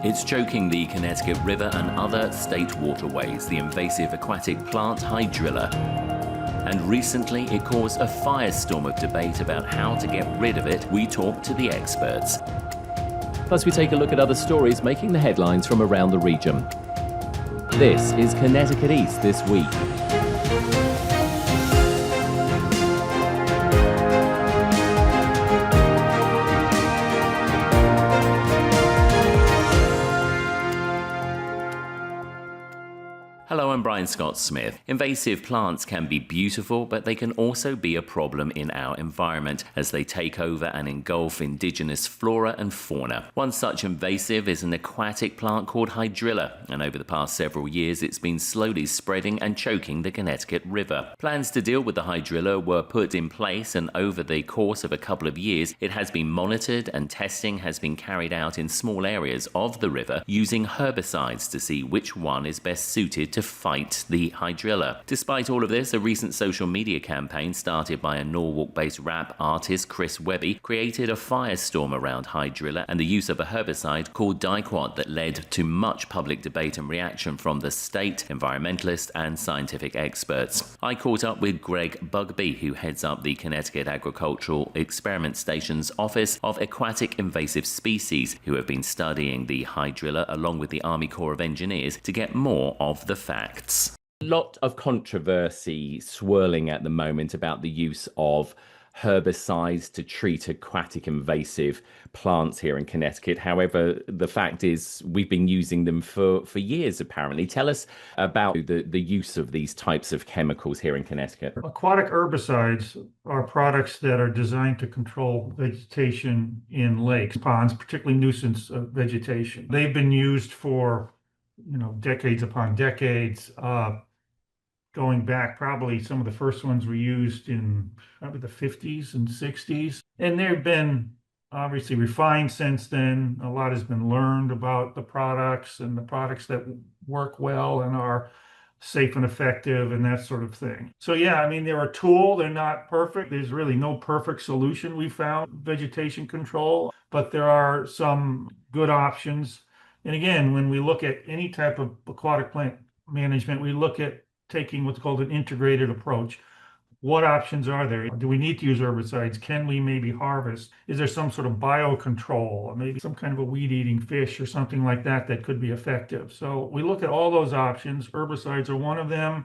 It's choking the Connecticut River and other state waterways, the invasive aquatic plant Hydrilla. And recently it caused a firestorm of debate about how to get rid of it. We talked to the experts. Plus we take a look at other stories making the headlines from around the region. This is Connecticut East This Week. Hello, I'm Brian Scott Smith. Invasive plants can be beautiful, but they can also be a problem in our environment as they take over and engulf indigenous flora and fauna. One such invasive is an aquatic plant called Hydrilla, and over the past several years it's been slowly spreading and choking the Connecticut River. Plans to deal with the Hydrilla were put in place, and over the course of a couple of years it has been monitored and testing has been carried out in small areas of the river using herbicides to see which one is best suited to fight the Hydrilla. Despite all of this, a recent social media campaign started by a Norwalk-based rap artist Chris Webby created a firestorm around Hydrilla and the use of a herbicide called Diquat that led to much public debate and reaction from the state, environmentalists and scientific experts. I caught up with Greg Bugbee, who heads up the Connecticut Agricultural Experiment Station's Office of Aquatic Invasive Species, who have been studying the Hydrilla along with the Army Corps of Engineers to get more of the facts. A lot of controversy swirling at the moment about the use of herbicides to treat aquatic invasive plants here in Connecticut. However, the fact is we've been using them for years, apparently. Tell us about the use of these types of chemicals here in Connecticut. Aquatic herbicides are products that are designed to control vegetation in lakes, ponds, particularly nuisance vegetation. They've been used for decades upon decades, going back probably some of the first ones were used in probably the 50s and 60s. And they've been obviously refined since then. A lot has been learned about the products and the products that work well and are safe and effective and that sort of thing. So yeah, I mean, they're a tool. They're not perfect. There's really no perfect solution we found, vegetation control, but there are some good options. And again, when we look at any type of aquatic plant management, we look at taking what's called an integrated approach. What options are there? Do we need to use herbicides? Can we maybe harvest? Is there some sort of biocontrol, maybe some kind of a weed-eating fish or something like that that could be effective? So we look at all those options. Herbicides are one of them,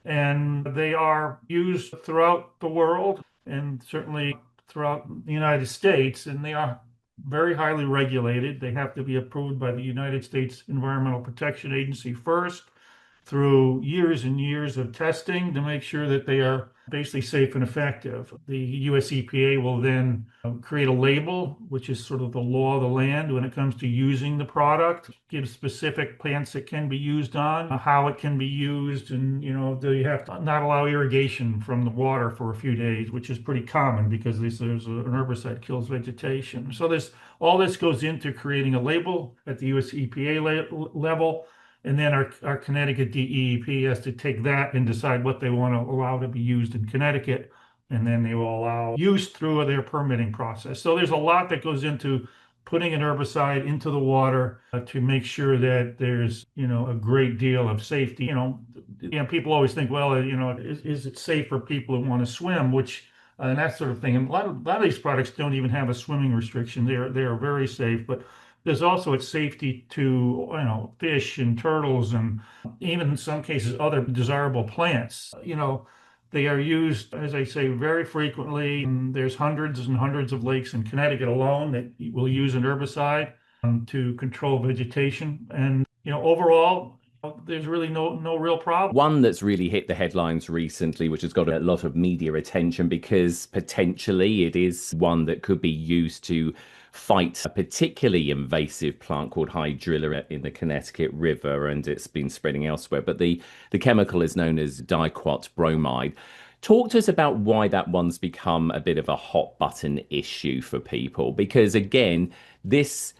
and they are used throughout the world and certainly throughout the United States, and they are very highly regulated. They have to be approved by the United States Environmental Protection Agency first, through years and years of testing to make sure that they are basically safe and effective. The US EPA will then create a label, which is sort of the law of the land when it comes to using the product, give specific plants it can be used on, how it can be used, and do you have to not allow irrigation from the water for a few days, which is pretty common because there's an herbicide kills vegetation. So all this goes into creating a label at the US EPA level. And then our Connecticut DEEP has to take that and decide what they want to allow to be used in Connecticut. And then they will allow use through their permitting process. So there's a lot that goes into putting an herbicide into the water to make sure that there's, a great deal of safety. People always think, well, is it safe for people who want to swim, and that sort of thing. And a lot of these products don't even have a swimming restriction. They are very safe, but there's also its safety to, fish and turtles and even in some cases other desirable plants. They are used, as I say, very frequently. There's hundreds and hundreds of lakes in Connecticut alone that will use an herbicide to control vegetation. And, overall, there's really no real problem. One that's really hit the headlines recently, which has got a lot of media attention because potentially it is one that could be used to fight a particularly invasive plant called Hydrilla in the Connecticut River, and it's been spreading elsewhere. But the chemical is known as diquat bromide. Talk to us about why that one's become a bit of a hot button issue for people, because again, this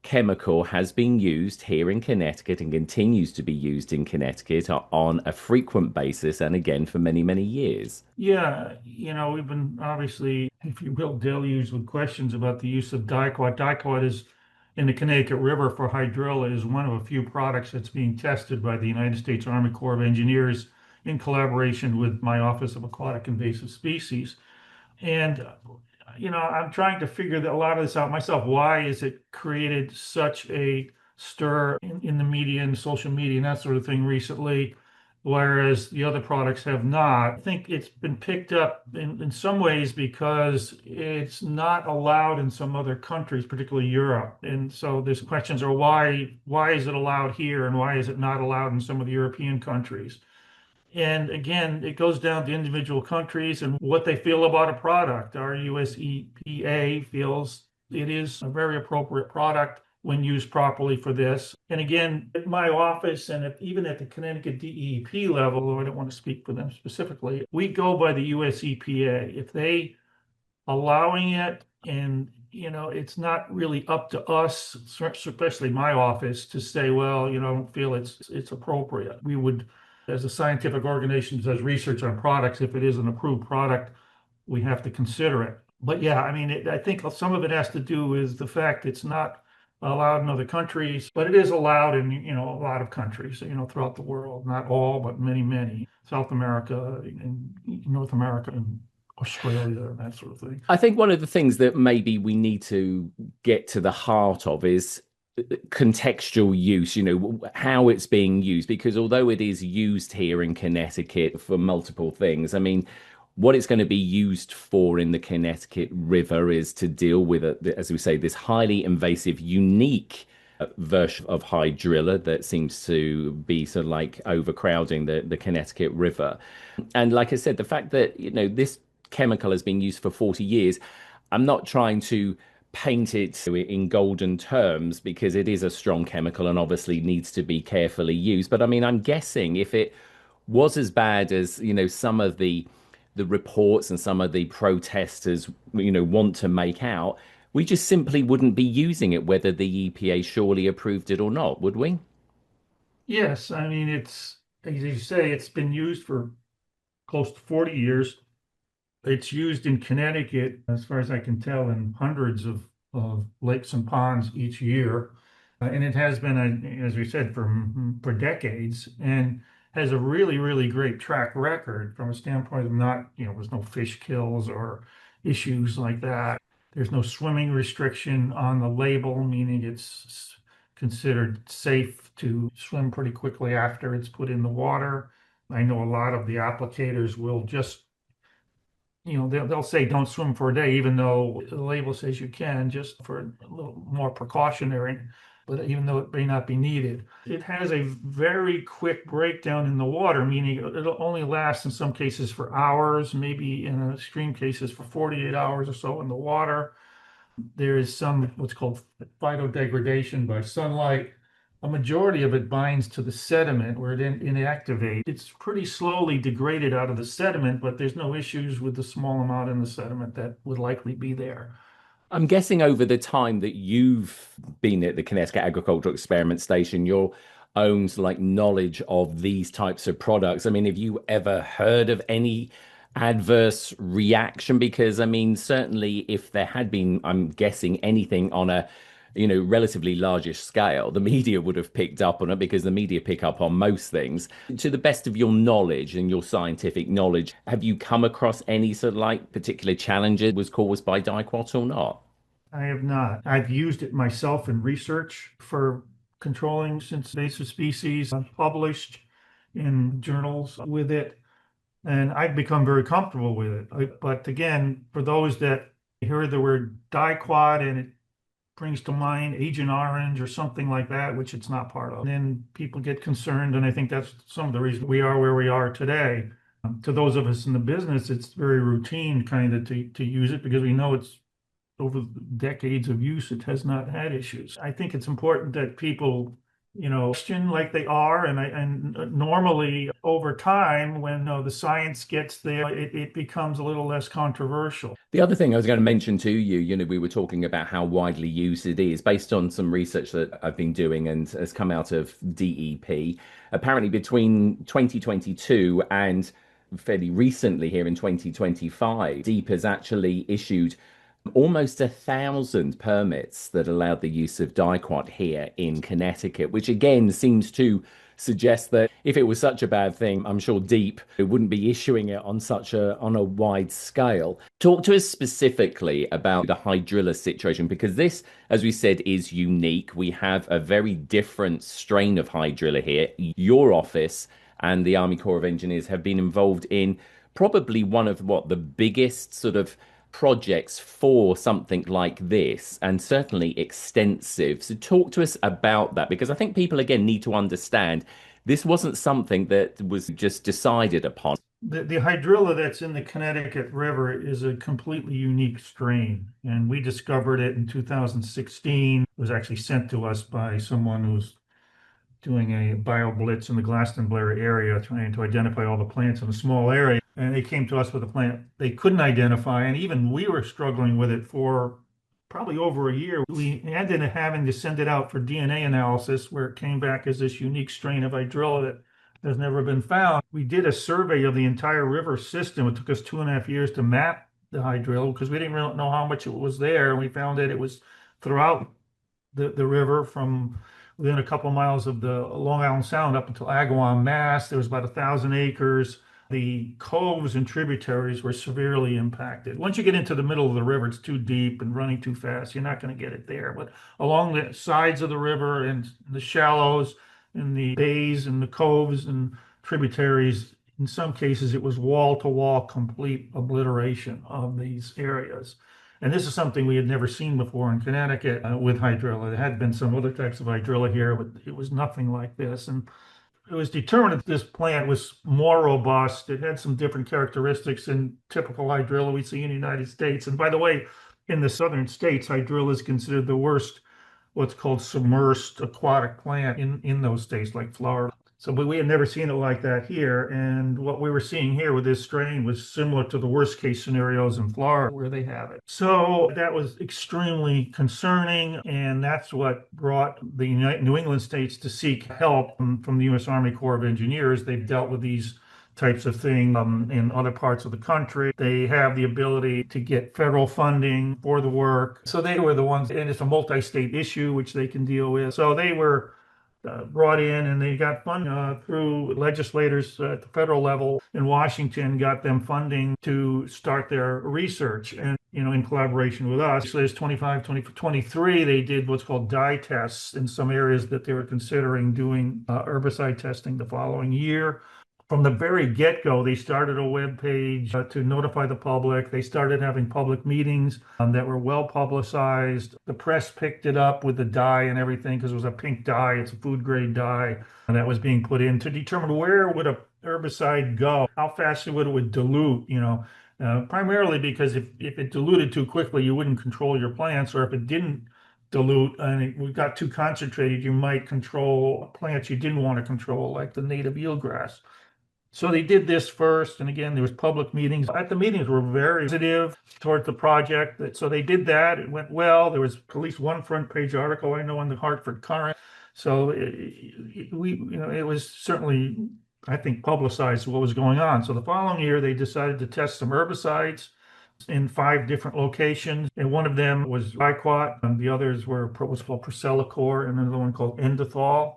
chemical has been used here in Connecticut and continues to be used in Connecticut on a frequent basis and again for many, many years. Yeah, we've been obviously, if you will, deluged with questions about the use of diquat. Diquat is in the Connecticut River for Hydrilla is one of a few products that's being tested by the United States Army Corps of Engineers in collaboration with my Office of Aquatic Invasive Species. And, I'm trying to figure a lot of this out myself. Why is it created such a stir in the media and social media and that sort of thing recently, whereas the other products have not? I think it's been picked up in some ways because it's not allowed in some other countries, particularly Europe. And so there's questions are why is it allowed here and why is it not allowed in some of the European countries? And again, it goes down to individual countries and what they feel about a product. Our US EPA feels it is a very appropriate product when used properly for this. And again, at my office and even at the Connecticut DEP level, though I don't want to speak for them specifically, we go by the US EPA. If they allowing it and it's not really up to us, especially my office, to say, well, I don't feel it's appropriate. We would, as a scientific organization that does research on products, if it is an approved product, we have to consider it. But yeah, I mean, I think some of it has to do with the fact it's not allowed in other countries, but it is allowed in, a lot of countries, throughout the world. Not all, but many, many. South America and North America and Australia and that sort of thing. I think one of the things that maybe we need to get to the heart of is contextual use, how it's being used, because although it is used here in Connecticut for multiple things, I mean, what it's going to be used for in the Connecticut River is to deal with, as we say, this highly invasive, unique version of Hydrilla that seems to be sort of like overcrowding the Connecticut River. And like I said, the fact that, this chemical has been used for 40 years, I'm not trying to paint it in golden terms because it is a strong chemical and obviously needs to be carefully used. But I mean, I'm guessing if it was as bad as, some of the reports and some of the protesters, want to make out, we just simply wouldn't be using it, whether the EPA surely approved it or not, would we? Yes, I mean, as you say, it's been used for close to 40 years. It's used in Connecticut, as far as I can tell, in hundreds of lakes and ponds each year. And it has been, as we said, for decades, and has a really, really great track record from a standpoint of not, there's no fish kills or issues like that. There's no swimming restriction on the label, meaning it's considered safe to swim pretty quickly after it's put in the water. I know a lot of the applicators will just they'll say don't swim for a day, even though the label says you can, just for a little more precautionary, but even though it may not be needed. It has a very quick breakdown in the water, meaning it'll only last in some cases for hours, maybe in extreme cases for 48 hours or so in the water. There is some what's called phytodegradation by sunlight. A majority of it binds to the sediment where it inactivates. It's pretty slowly degraded out of the sediment, but there's no issues with the small amount in the sediment that would likely be there. I'm guessing over the time that you've been at the Connecticut Agricultural Experiment Station, your own like knowledge of these types of products. I mean, have you ever heard of any adverse reaction? Because I mean, certainly if there had been, I'm guessing anything on a relatively largish scale, the media would have picked up on it because the media pick up on most things. To the best of your knowledge and your scientific knowledge, have you come across any sort of like particular challenges was caused by dicot or not? I have not. I've used it myself in research for controlling invasive species. I've published in journals with it, and I've become very comfortable with it. But again, for those that hear the word dicot and it brings to mind Agent Orange or something like that, which it's not part of, and then people get concerned, and I think that's some of the reason we are where we are today. To those of us in the business, it's very routine kind of to use it because we know it's over decades of use, it has not had issues. I think it's important that people, question like they are, and normally over time, when the science gets there, it becomes a little less controversial. The other thing I was going to mention to you, we were talking about how widely used it is based on some research that I've been doing and has come out of DEP. Apparently, between 2022 and fairly recently here in 2025, DEP has actually issued Almost 1,000 permits that allowed the use of dicot here in Connecticut, which again seems to suggest that if it was such a bad thing, I'm sure Deep wouldn't be issuing it on a wide scale. Talk to us specifically about the hydrilla situation, because this, as we said, is unique. We have a very different strain of hydrilla here. Your office and the Army Corps of Engineers have been involved in probably one of what the biggest sort of projects for something like this, and certainly extensive. So talk to us about that, because I think people again need to understand this wasn't something that was just decided upon. The hydrilla that's in the Connecticut River is a completely unique strain, and we discovered it in 2016. It was actually sent to us by someone who's doing a bio blitz in the Glastonbury area, trying to identify all the plants in a small area. And they came to us with a plant they couldn't identify, and even we were struggling with it for probably over a year. We ended up having to send it out for DNA analysis, where it came back as this unique strain of hydrilla that has never been found. We did a survey of the entire river system. It took us 2.5 years to map the hydrilla because we didn't really know how much it was there. And we found that it was throughout the river from within a couple of miles of the Long Island Sound up until Agawam, Mass. There was about 1,000 acres. The coves and tributaries were severely impacted. Once you get into the middle of the river, it's too deep and running too fast. You're not going to get it there. But along the sides of the river and the shallows and the bays and the coves and tributaries, in some cases, it was wall-to-wall complete obliteration of these areas. And this is something we had never seen before in Connecticut with hydrilla. There had been some other types of hydrilla here, but it was nothing like this. And it was determined that this plant was more robust. It had some different characteristics than typical hydrilla we see in the United States. And by the way, in the southern states, hydrilla is considered the worst, what's called submersed aquatic plant in those states like Florida. So, but we had never seen it like that here. And what we were seeing here with this strain was similar to the worst case scenarios in Florida where they have it. So that was extremely concerning. And that's what brought the New England states to seek help from the U.S. Army Corps of Engineers. They've dealt with these types of things in other parts of the country. They have the ability to get federal funding for the work. So they were the ones, and it's a multi-state issue, which they can deal with. So they were brought in, and they got funding through legislators at the federal level in Washington, got them funding to start their research. And, in collaboration with us, so there's 25, 23, they did what's called dye tests in some areas that they were considering doing herbicide testing the following year. From the very get-go, they started a web page to notify the public. They started having public meetings that were well publicized. The press picked it up with the dye and everything because it was a pink dye. It's a food-grade dye that was being put in to determine where would a herbicide go, how fast it would dilute, primarily because if it diluted too quickly, you wouldn't control your plants, or if it didn't dilute and it got too concentrated, you might control plants you didn't want to control, like the native eelgrass. So they did this first, and again, there was public meetings. At the meetings were very positive towards the project. So they did that. It went well. There was at least one front page article I know in the Hartford Current. So it was certainly, I think, publicized what was going on. So the following year, they decided to test some herbicides in 5 different locations, and one of them was Dicot, and the others were what's called Procelicor, and another one called Endothol.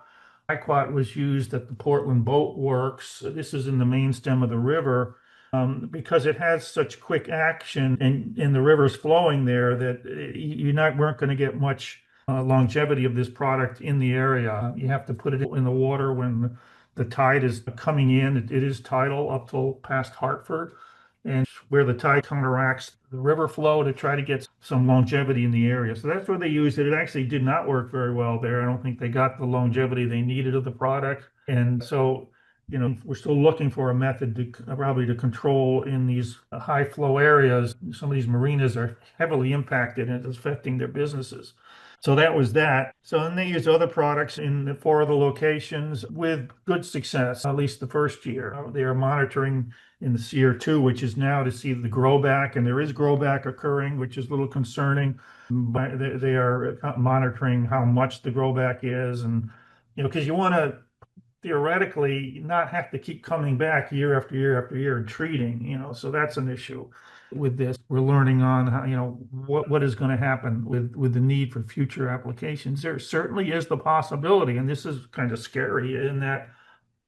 Aquat was used at the Portland Boat Works. This is in the main stem of the river because it has such quick action and the river's flowing there that weren't going to get much longevity of this product in the area. You have to put it in the water when the tide is coming in. It is tidal up till past Hartford, and where the tide counteracts the river flow to try to get some longevity in the area. So that's where they used it. It actually did not work very well there. I don't think they got the longevity they needed of the product. And so, we're still looking for a method to control in these high flow areas. Some of these marinas are heavily impacted and it's affecting their businesses. So that was that. So then they used other products in the 4 other locations with good success, at least the first year. They are monitoring in the year 2, which is now to see the growback, and there is growback occurring, which is a little concerning. But they are monitoring how much the growback is, and because you want to theoretically not have to keep coming back year after year after year and treating, so that's an issue. with this. We're learning on how, what is going to happen with the need for future applications. There certainly is the possibility, and this is kind of scary, in that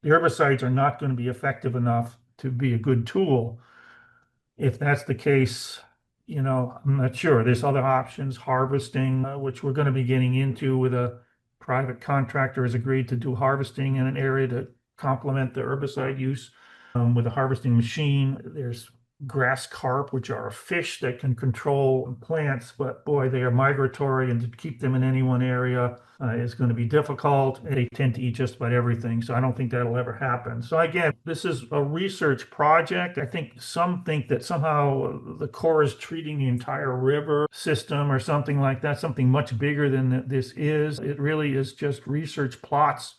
the herbicides are not going to be effective enough to be a good tool. If that's the case, I'm not sure. There's other options, harvesting, which we're going to be getting into with a private contractor has agreed to do harvesting in an area to complement the herbicide use with a harvesting machine. There's grass carp, which are a fish that can control plants, but boy, they are migratory, and to keep them in any one area is going to be difficult. They tend to eat just about everything, so I don't think that'll ever happen. So again, this is a research project. I think some think that somehow the Corps is treating the entire river system or something like that, something much bigger than this is. It really is just research plots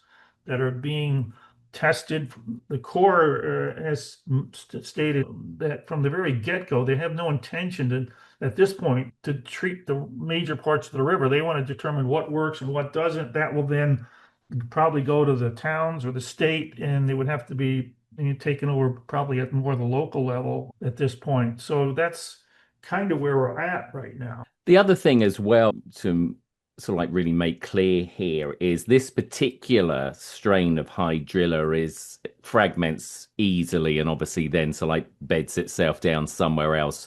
that are being tested. The Corps has stated that from the very get-go, they have no intention to, at this point, to treat the major parts of the river. They want to determine what works and what doesn't. That will then probably go to the towns or the state, and they would have to be taken over probably at more the local level at this point. So that's kind of where we're at right now. The other thing as well to sort of like really make clear here is this particular strain of Hydrilla is fragments easily and obviously then so like beds itself down somewhere else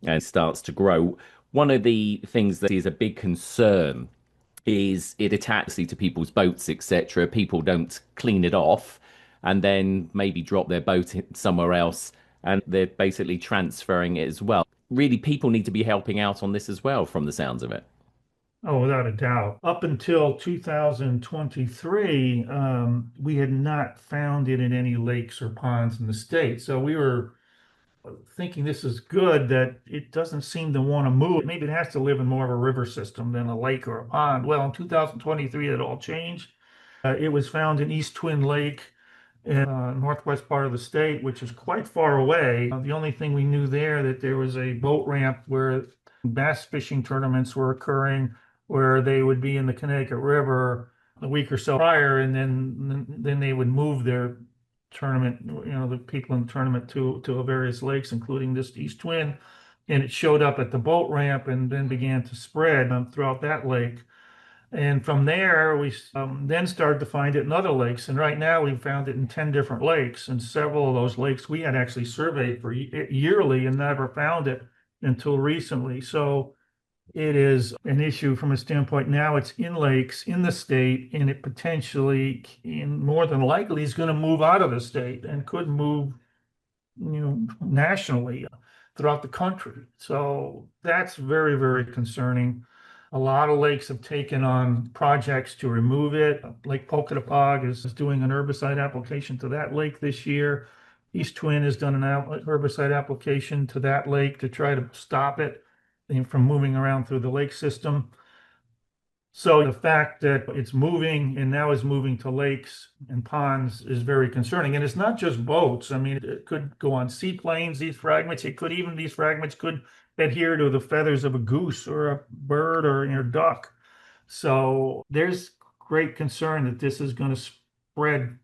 and starts to grow. One of the things that is a big concern is it attacks to people's boats, etc. People don't clean it off and then maybe drop their boat somewhere else and they're basically transferring it as well. Really, people need to be helping out on this as well, from the sounds of it. Oh, without a doubt. Up until 2023, we had not found it in any lakes or ponds in the state. So we were thinking this is good, that it doesn't seem to want to move. Maybe it has to live in more of a river system than a lake or a pond. Well, in 2023, it all changed. It was found in East Twin Lake in northwest part of the state, which is quite far away. The only thing we knew there, that there was a boat ramp where bass fishing tournaments were occurring, where they would be in the Connecticut River a week or so prior, and then they would move their tournament, the people in the tournament to various lakes, including this East Twin, and it showed up at the boat ramp and then began to spread throughout that lake. And from there, we then started to find it in other lakes. And right now, we've found it in 10 different lakes. And several of those lakes we had actually surveyed for yearly and never found it until recently. So it is an issue from a standpoint. Now it's in lakes in the state, and it potentially, more than likely, is going to move out of the state and could move, nationally throughout the country. So that's very, very concerning. A lot of lakes have taken on projects to remove it. Lake Pocatapog is doing an herbicide application to that lake this year. East Twin has done an herbicide application to that lake to try to stop it from moving around through the lake system. So the fact that it's moving and now is moving to lakes and ponds is very concerning. And it's not just boats. I mean, it could go on seaplanes, these fragments. These fragments could adhere to the feathers of a goose or a bird or duck. So there's great concern that this is going to spread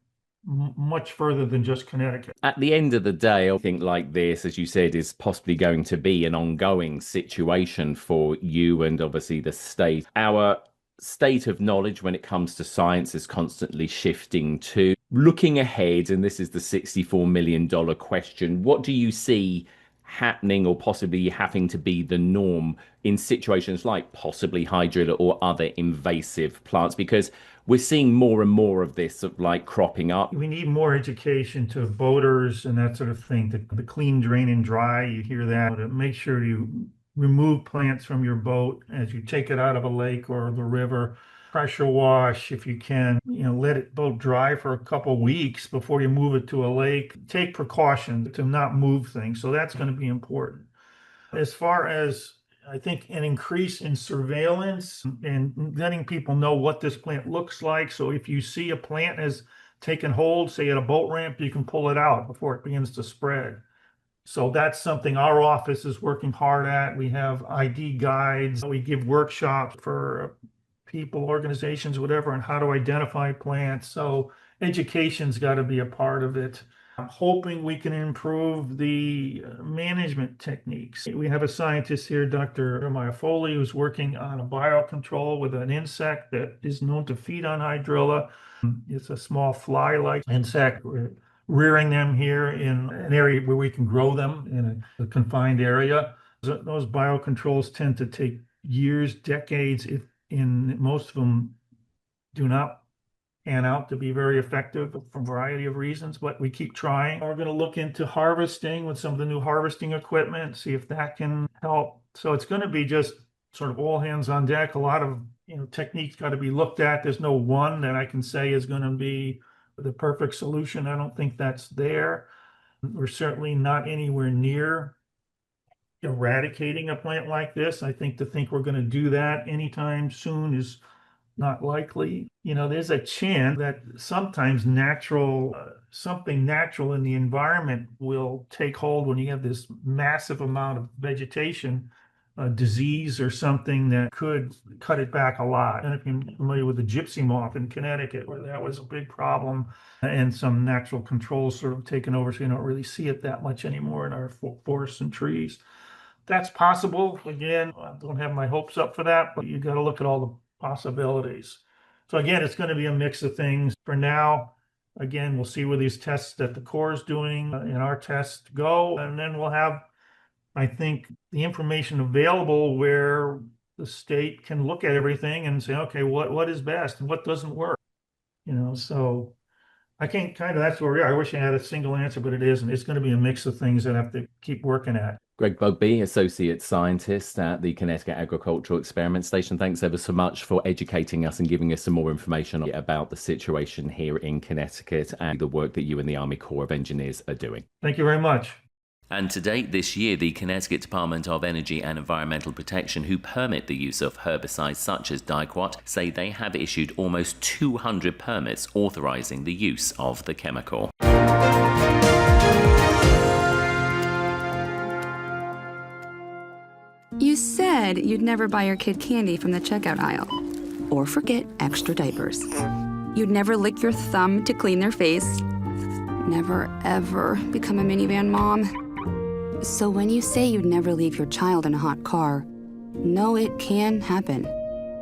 much further than just Connecticut. At the end of the day, I think like this, as you said, is possibly going to be an ongoing situation for you and obviously the state. Our state of knowledge when it comes to science is constantly shifting to looking ahead, and this is the $64 million question. What do you see happening or possibly having to be the norm in situations like possibly Hydrilla or other invasive plants? Because we're seeing more and more of this sort of like cropping up. We need more education to boaters and that sort of thing, the clean, drain, and dry. You hear that. Make sure you remove plants from your boat as you take it out of a lake or the river. Pressure wash if you can. Let it boat dry for a couple weeks before you move it to a lake. Take precautions to not move things. So that's going to be important. As far as, I think, an increase in surveillance and letting people know what this plant looks like. So if you see a plant has taken hold, say at a boat ramp, you can pull it out before it begins to spread. So that's something our office is working hard at. We have ID guides. We give workshops for people, organizations, whatever, on how to identify plants. So education's got to be a part of it. I'm hoping we can improve the management techniques. We have a scientist here, Dr. Foley, who's working on a biocontrol with an insect that is known to feed on hydrilla. It's a small fly-like insect. We're rearing them here in an area where we can grow them in a confined area. Those biocontrols tend to take years, decades, in most of them do not pan out to be very effective for a variety of reasons, but we keep trying. We're going to look into harvesting with some of the new harvesting equipment, see if that can help. So it's going to be just sort of all hands on deck. A lot of techniques got to be looked at. There's no one that I can say is going to be the perfect solution. I don't think that's there. We're certainly not anywhere near eradicating a plant like this. I think to think we're going to do that anytime soon is not likely. There's a chance that sometimes something natural in the environment will take hold when you have this massive amount of vegetation, a disease or something that could cut it back a lot. And if you're familiar with the gypsy moth in Connecticut, where that was a big problem, and some natural controls sort of taken over, so you don't really see it that much anymore in our forests and trees. That's possible. Again, I don't have my hopes up for that, but you got to look at all the possibilities. So again, it's going to be a mix of things. For now, again, we'll see where these tests that the Corps is doing in our tests go, and then we'll have, I think, the information available where the state can look at everything and say, okay, what is best and what doesn't work? So I can't that's where we are. I wish I had a single answer, but it isn't. It's going to be a mix of things that I have to keep working at. Greg Bugby, Associate Scientist at the Connecticut Agricultural Experiment Station. Thanks ever so much for educating us and giving us some more information about the situation here in Connecticut and the work that you and the Army Corps of Engineers are doing. Thank you very much. And to date this year, the Connecticut Department of Energy and Environmental Protection, who permit the use of herbicides such as dicot, say they have issued almost 200 permits authorizing the use of the chemical. You said you'd never buy your kid candy from the checkout aisle, or forget extra diapers. You'd never lick your thumb to clean their face. Never, ever become a minivan mom. So when you say you'd never leave your child in a hot car, no, it can happen.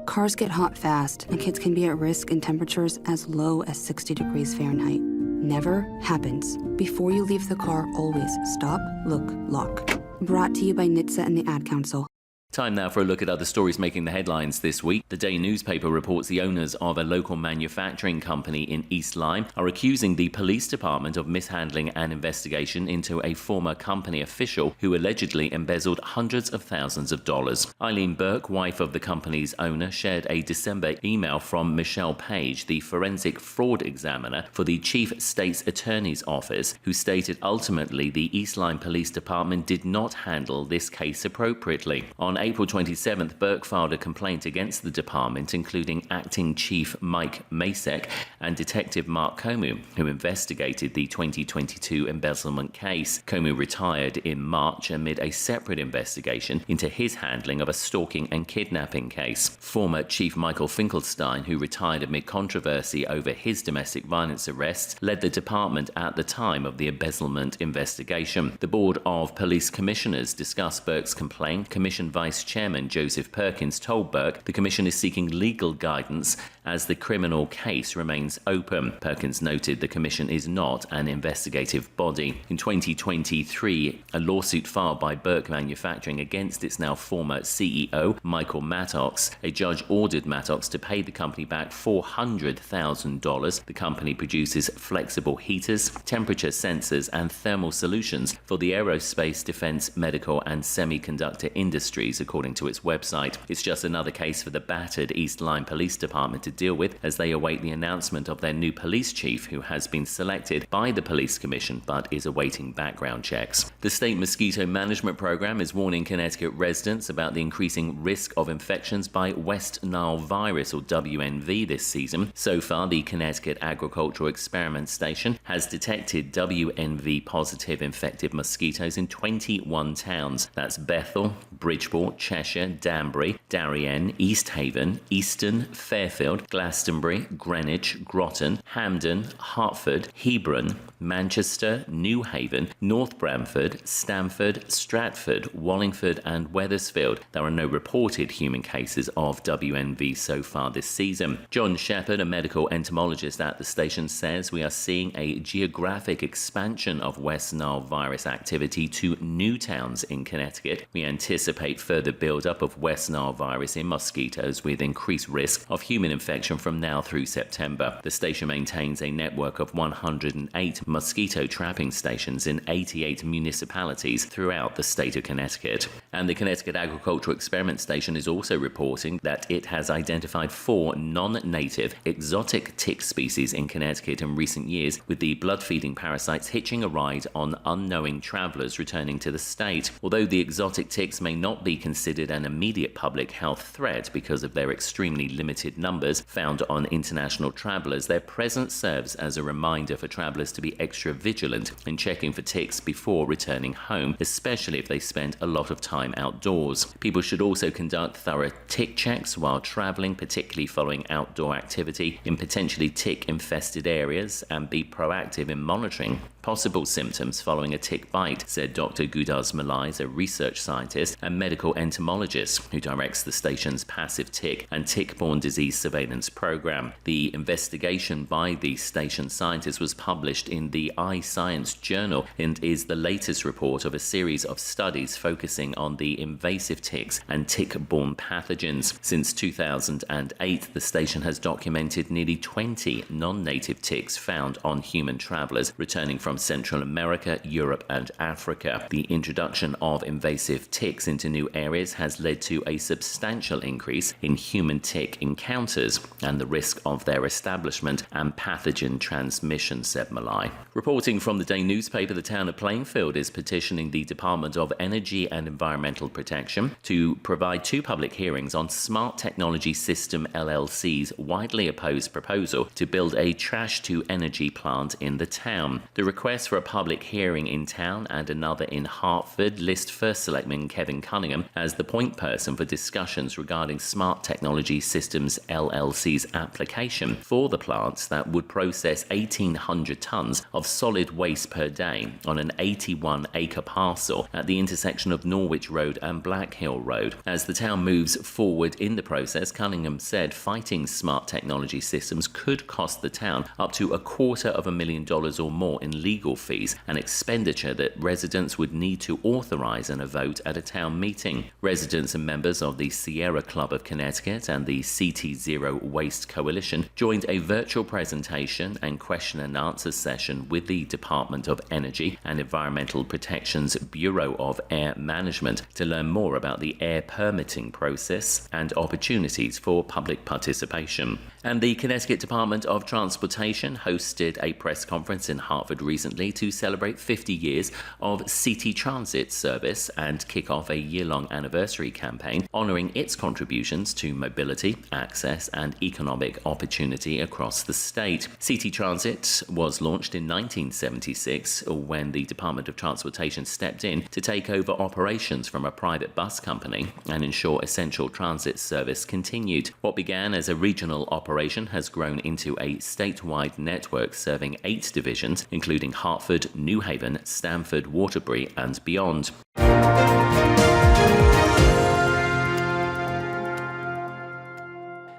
Cars get hot fast, and kids can be at risk in temperatures as low as 60 degrees Fahrenheit. Never happens. Before you leave the car, always stop, look, lock. Brought to you by NHTSA and the Ad Council. Time now for a look at other stories making the headlines this week. The Day newspaper reports the owners of a local manufacturing company in East Lyme are accusing the police department of mishandling an investigation into a former company official who allegedly embezzled hundreds of thousands of dollars. Eileen Burke, wife of the company's owner, shared a December email from Michelle Page, the forensic fraud examiner for the Chief State's Attorney's Office, who stated ultimately the East Lyme Police Department did not handle this case appropriately. On April 27th, Burke filed a complaint against the department, including Acting Chief Mike Masek and Detective Mark Comu, who investigated the 2022 embezzlement case. Comu retired in March amid a separate investigation into his handling of a stalking and kidnapping case. Former Chief Michael Finkelstein, who retired amid controversy over his domestic violence arrests, led the department at the time of the embezzlement investigation. The Board of Police Commissioners discussed Burke's complaint. Commission Vice Chairman Joseph Perkins told Burke the commission is seeking legal guidance as the criminal case remains open. Perkins noted the commission is not an investigative body. In 2023, a lawsuit filed by Burke Manufacturing against its now former CEO, Michael Mattox, a judge ordered Mattox to pay the company back $400,000. The company produces flexible heaters, temperature sensors, and thermal solutions for the aerospace, defense, medical, and semiconductor industries, according to its website. It's just another case for the battered East Lyme Police Department to deal with as they await the announcement of their new police chief, who has been selected by the police commission but is awaiting background checks. The state mosquito management program is warning Connecticut residents about the increasing risk of infections by West Nile virus, or WNV, this season. So far, the Connecticut Agricultural Experiment Station has detected WNV positive infected mosquitoes in 21 towns. That's Bethel, Bridgeport, North Cheshire, Danbury, Darien, East Haven, Easton, Fairfield, Glastonbury, Greenwich, Groton, Hampden, Hertford, Hebron, Manchester, New Haven, North Bramford, Stamford, Stratford, Wallingford and Wethersfield. There are no reported human cases of WNV so far this season. John Shepherd, a medical entomologist at the station, says we are seeing a geographic expansion of West Nile virus activity to new towns in Connecticut. We anticipate further build-up of West Nile virus in mosquitoes with increased risk of human infection from now through September. The station maintains a network of 108 mosquito trapping stations in 88 municipalities throughout the state of Connecticut. And the Connecticut Agricultural Experiment Station is also reporting that it has identified 4 non-native exotic tick species in Connecticut in recent years, with the blood-feeding parasites hitching a ride on unknowing travelers returning to the state. Although the exotic ticks may not be considered an immediate public health threat because of their extremely limited numbers found on international travelers, their presence serves as a reminder for travelers to be extra vigilant in checking for ticks before returning home, especially if they spend a lot of time outdoors. People should also conduct thorough tick checks while traveling, particularly following outdoor activity in potentially tick-infested areas, and be proactive in monitoring possible symptoms following a tick bite, said Dr. Gudaz Malais, a research scientist and medical entomologist who directs the station's passive tick and tick-borne disease surveillance program. The investigation by the station scientists was published in the iScience Journal and is the latest report of a series of studies focusing on the invasive ticks and tick-borne pathogens. Since 2008, the station has documented nearly 20 non-native ticks found on human travelers returning from Central America, Europe and Africa. The introduction of invasive ticks into new areas has led to a substantial increase in human tick encounters and the risk of their establishment and pathogen transmission, said Malai. Reporting from the Day newspaper, the town of Plainfield is petitioning the Department of Energy and Environmental Protection to provide 2 public hearings on Smart Technology System LLC's widely opposed proposal to build a trash-to-energy plant in the town. The request for a public hearing in town and another in Hartford list First Selectman Kevin Cunningham as the point person for discussions regarding Smart Technology Systems LLC's application for the plants that would process 1,800 tons of solid waste per day on an 81-acre parcel at the intersection of Norwich Road and Black Hill Road. As the town moves forward in the process, Cunningham said fighting Smart Technology Systems could cost the town up to $250,000 or more in legal fees, an expenditure that residents would need to authorize in a vote at a town meeting. Residents and members of the Sierra Club of Connecticut and the CT Zero Waste Coalition joined a virtual presentation and question and answer session with the Department of Energy and Environmental Protection's Bureau of Air Management to learn more about the air permitting process and opportunities for public participation. And the Connecticut Department of Transportation hosted a press conference in Hartford recently to celebrate 50 years of City Transit service and kick off a year-long anniversary campaign honoring its contributions to mobility, access and economic opportunity across the state. City Transit was launched in 1976 when the Department of Transportation stepped in to take over operations from a private bus company and ensure essential transit service continued. What began as a regional operation has grown into a statewide network serving 8 divisions, including Hartford, New Haven, Stamford, Waterbury, and beyond.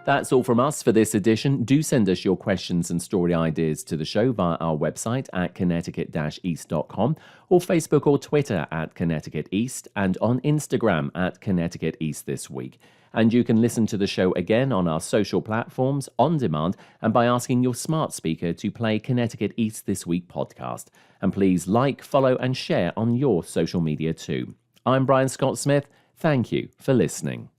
That's all from us for this edition. Do send us your questions and story ideas to the show via our website at connecticut-east.com or Facebook or Twitter at Connecticut East and on Instagram at Connecticut East This Week. And you can listen to the show again on our social platforms, on demand, and by asking your smart speaker to play Connecticut East This Week podcast. And please like, follow, and share on your social media too. I'm Brian Scott Smith. Thank you for listening.